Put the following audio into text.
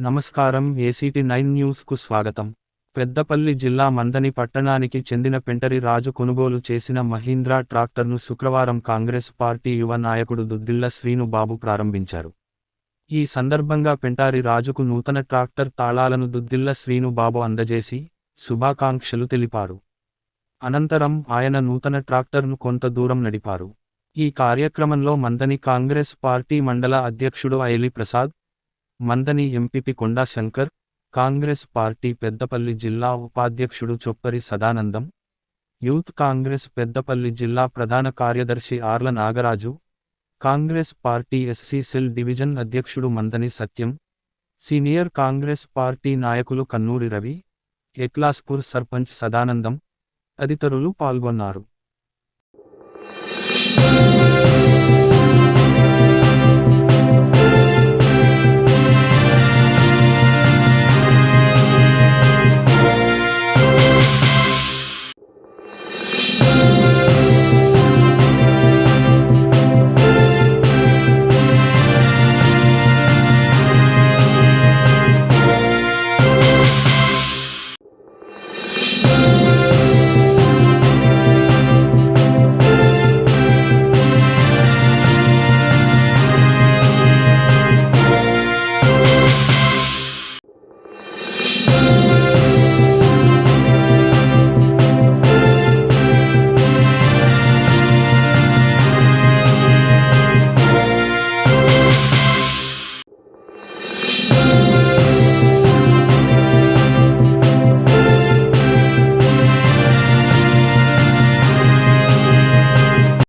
నమస్కారం. ఏసీటీ 9 న్యూస్కు స్వాగతం. పెద్దపల్లి జిల్లా మంథని పట్టణానికి చెందిన పెంటరి రాజు కొనుగోలు చేసిన మహీంద్రా ట్రాక్టర్ను శుక్రవారం కాంగ్రెస్ పార్టీ యువ నాయకుడు దుద్దిళ్ల శ్రీను బాబు ప్రారంభించారు. ఈ సందర్భంగా పెంటారి రాజుకు నూతన ట్రాక్టర్ తాళాలను దుద్దిళ్ల శ్రీను బాబు అందజేసి శుభాకాంక్షలు తెలిపారు. అనంతరం ఆయన నూతన ట్రాక్టర్ను కొంత దూరం నడిపారు. ఈ కార్యక్రమంలో మంథని కాంగ్రెస్ పార్టీ మండల అధ్యక్షుడు ఐలి ప్రసాద్, మంథని ఎంపీపీ కొండా శంకర్, కాంగ్రెస్ పార్టీ పెద్దపల్లి జిల్లా ఉపాధ్యక్షుడు చొప్పరి సదానందం, యూత్ కాంగ్రెస్ పెద్దపల్లి జిల్లా ప్రధాన కార్యదర్శి Arla Nagaraju, Congress party SC cell division అధ్యక్షుడు మంథని సత్యం, సీనియర్ కాంగ్రెస్ పార్టీ నాయకులు కన్నూరి రవి, ఎక్లాస్పూర్ సర్పంచ్ సదానందం తదితరులు పాల్గొన్నారు.